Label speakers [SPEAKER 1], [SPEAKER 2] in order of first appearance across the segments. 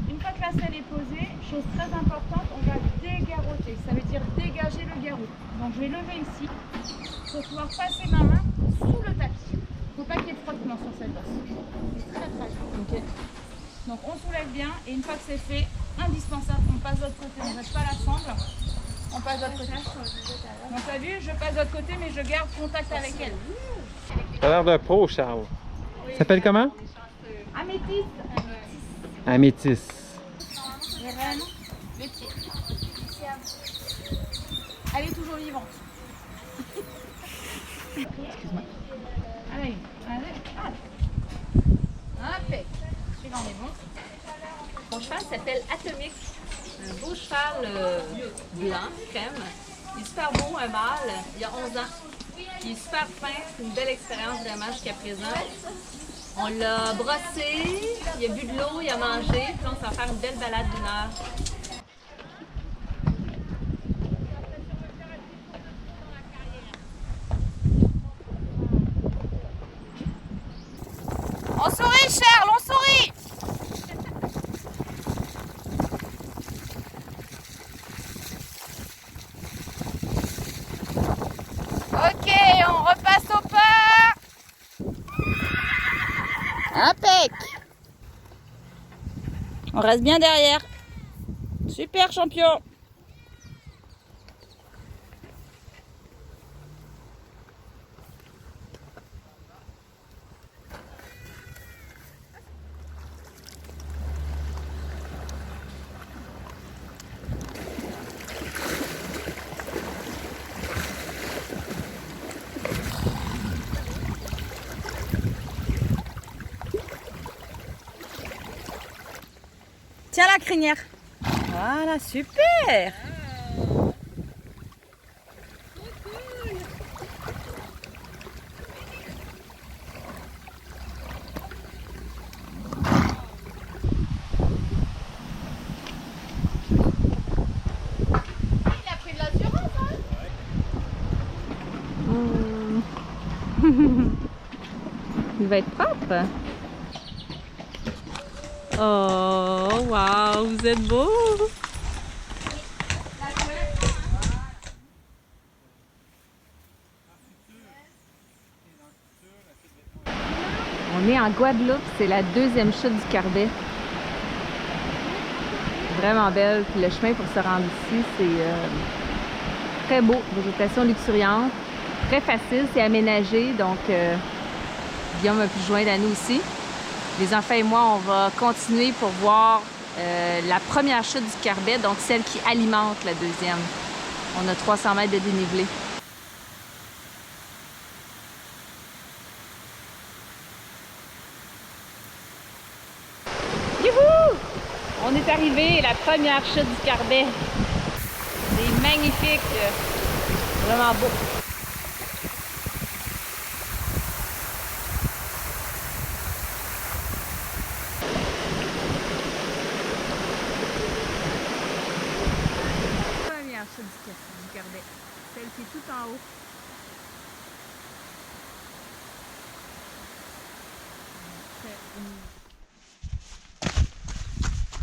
[SPEAKER 1] Une fois que la selle est posée, chose très importante, on va dégarroter. Ça veut dire dégager le garrot. Donc je vais lever ici pour pouvoir passer ma main sous le tapis. Il ne faut pas qu'il y ait de frottement sur cette bosse. C'est très fragile. Okay. Donc on soulève bien et une fois que c'est fait, indispensable, on passe de l'autre côté. On ne reste pas la sangle, on passe de l'autre côté. Donc tu as vu, je passe de l'autre côté mais je garde contact avec elle.
[SPEAKER 2] Ça a l'air d'un pro, Charles. Ça s'appelle comment?
[SPEAKER 1] Améthyste.
[SPEAKER 2] Améthyste.
[SPEAKER 1] Les rênes, les pieds. Elle est toujours vivante. Excuse-moi. Allez, allez. Impec. Celui-là, on est bon.
[SPEAKER 3] Mon cheval s'appelle Atomic. Un beau cheval blanc, crème. Il est super beau, un mâle. Il a 11 ans. Il est super fin. C'est une belle expérience vraiment jusqu'à présent. On l'a brossé, il a bu de l'eau, il a mangé. Puis là, on s'en va faire une belle balade d'une heure.
[SPEAKER 1] On sourit, Charles, on sourit. Ok, on repasse au pas. Impec. On reste bien derrière. Super champion. Tiens la crinière. Voilà, super. Il a pris de l'assurance, hein?
[SPEAKER 3] Il va être propre. Oh, wow, vous êtes beau! On est en Guadeloupe, c'est la deuxième chute du Carbet. Vraiment belle, puis le chemin pour se rendre ici, c'est très beau, végétation luxuriante, très facile, c'est aménagé, donc Guillaume a pu joindre à nous aussi. Les enfants et moi, on va continuer pour voir la première chute du Carbet, donc celle qui alimente la deuxième. On a 300 mètres de dénivelé. Youhou! On est arrivé, la première chute du Carbet. C'est magnifique, vraiment beau. Du Carbet, celle qui est tout en haut.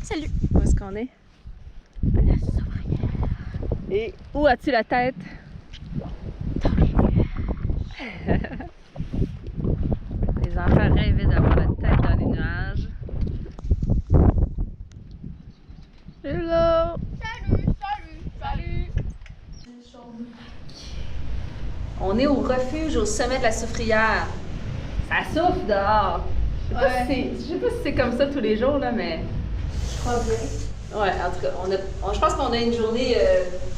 [SPEAKER 3] Salut! Où est-ce qu'on est? À la Soufrière. Et où as-tu la tête? Les enfants rêvaient d'avoir la tête dans les nuages. Hello! On est au refuge au sommet de la Soufrière. Ça souffle dehors. Je sais pas si c'est comme ça tous les jours, là, mais...
[SPEAKER 4] Je crois bien.
[SPEAKER 3] Ouais, en tout cas, je pense qu'on a une journée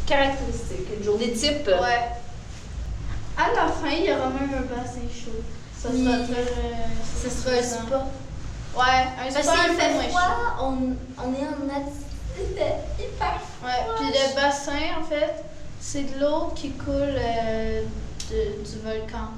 [SPEAKER 3] caractéristique, une journée type.
[SPEAKER 4] Ouais. À la fin, il y aura même un bassin chaud. Ça sera un spa. Ouais, un spa.
[SPEAKER 5] Parce qu'il
[SPEAKER 4] un peu
[SPEAKER 5] fait
[SPEAKER 4] moins
[SPEAKER 5] froid,
[SPEAKER 4] chaud.
[SPEAKER 5] on est en attitude hyper froid.
[SPEAKER 4] Ouais, puis le bassin, en fait, c'est de l'eau qui coule du volcan.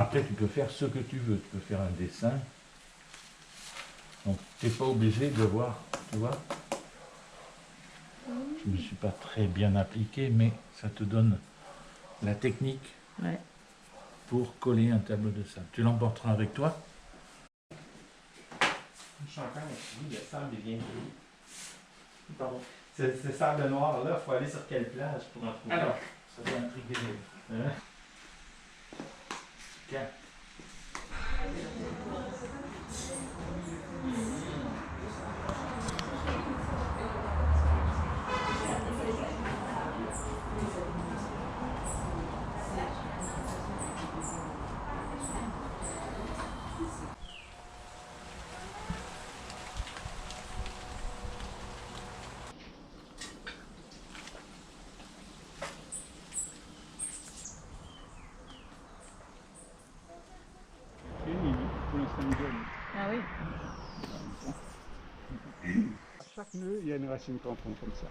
[SPEAKER 6] Après, tu peux faire ce que tu veux. Tu peux faire un dessin. Donc, tu n'es pas obligé de voir, tu vois. Je ne me suis pas très bien appliqué, mais ça te donne la technique pour coller un tableau de sable. Tu l'emporteras avec toi?
[SPEAKER 2] Je suis encore ici, le sable est bien gris. Pardon. Ce sable noir-là, il faut aller sur quelle plage pour en trouver?
[SPEAKER 6] Alors, ça doit intriguer les... Hein? Tiens.
[SPEAKER 3] Ah oui.
[SPEAKER 7] À chaque nœud, il y a une racine tampon comme ça.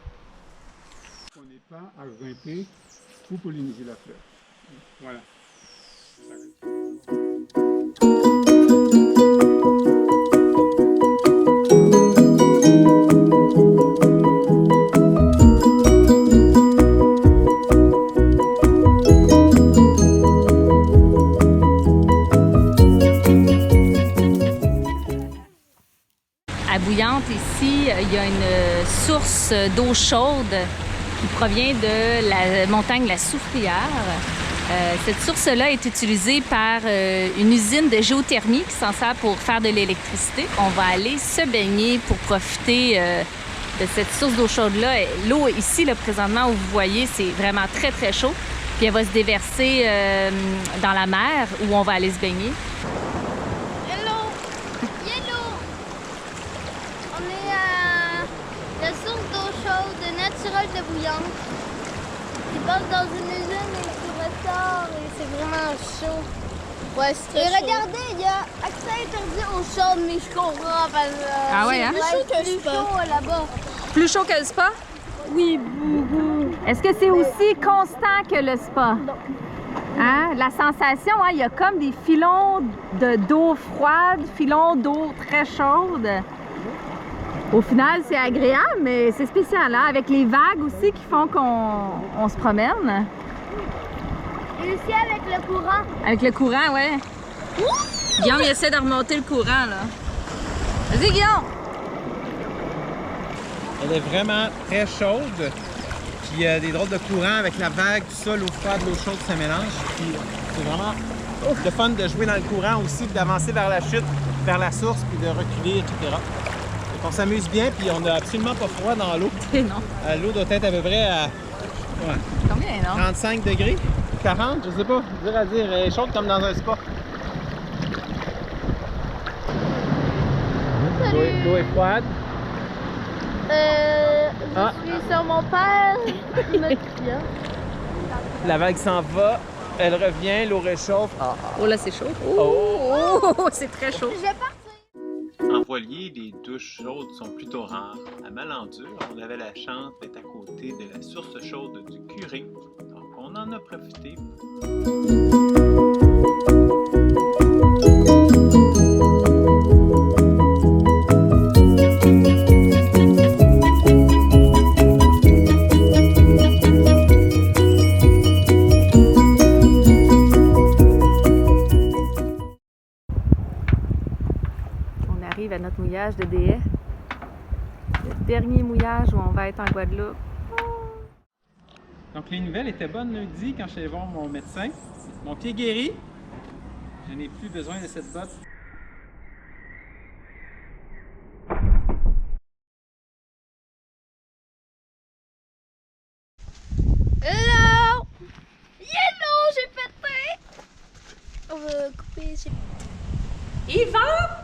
[SPEAKER 7] On n'est pas à grimper pour polliniser la fleur. Voilà.
[SPEAKER 3] À Bouillante, ici, il y a une source d'eau chaude qui provient de la montagne La Soufrière. Cette source-là est utilisée par une usine de géothermie qui s'en sert pour faire de l'électricité. On va aller se baigner pour profiter de cette source d'eau chaude-là. L'eau ici, là, présentement, où vous voyez, c'est vraiment très, très chaud. Puis elle va se déverser dans la mer où on va aller se baigner.
[SPEAKER 5] On est à la source d'eau chaude naturelle de Bouillante qui passe dans une usine et qui ressort et c'est vraiment chaud.
[SPEAKER 4] Ouais, c'est très
[SPEAKER 5] Et
[SPEAKER 4] chaud.
[SPEAKER 5] regardez, il y a accès interdit aux chaudes, mais je comprends parce que
[SPEAKER 3] Ah ouais, hein?
[SPEAKER 5] plus chaud que le spa là-bas.
[SPEAKER 3] Plus chaud que le spa?
[SPEAKER 5] Oui, beaucoup.
[SPEAKER 3] Est-ce que c'est aussi constant que le spa?
[SPEAKER 5] Non.
[SPEAKER 3] Hein? La sensation, hein, il y a comme des filons d'eau froide, filons d'eau très chaude. Au final, c'est agréable, mais c'est spécial, hein? Avec les vagues aussi qui font qu'on se promène.
[SPEAKER 5] Et aussi avec le courant.
[SPEAKER 3] Avec le courant, ouais. Guillaume, il essaie de remonter le courant, là. Vas-y, Guillaume!
[SPEAKER 2] Elle est vraiment très chaude. Puis il y a des drôles de courant avec la vague, tout ça, l'eau froide, l'eau chaude, ça mélange. Puis c'est vraiment le fun de jouer dans le courant aussi, d'avancer vers la chute, vers la source, puis de reculer, etc. Donc on s'amuse bien, puis on n'a absolument pas froid dans l'eau.
[SPEAKER 3] Non.
[SPEAKER 2] L'eau doit être à peu près à
[SPEAKER 3] Combien, non?
[SPEAKER 2] 35 degrés, 40, je sais pas, dur à dire. Elle est chaude comme dans un spa. L'eau est froide.
[SPEAKER 5] Je suis sur mon père.
[SPEAKER 2] La vague s'en va, elle revient, l'eau réchauffe.
[SPEAKER 3] Oh là, c'est chaud. C'est très chaud.
[SPEAKER 5] Je vais partir.
[SPEAKER 8] En voilier, les douches chaudes sont plutôt rares. À Malendure, on avait la chance d'être à côté de la source chaude du curé, donc on en a profité.
[SPEAKER 3] À notre mouillage de Déhay. Le dernier mouillage où on va être en Guadeloupe.
[SPEAKER 2] Donc les nouvelles étaient bonnes lundi quand je suis allé voir mon médecin. Mon pied guéri. Je n'ai plus besoin de cette botte.
[SPEAKER 5] Hello! Hello, j'ai pété! On va couper.
[SPEAKER 3] Yvan!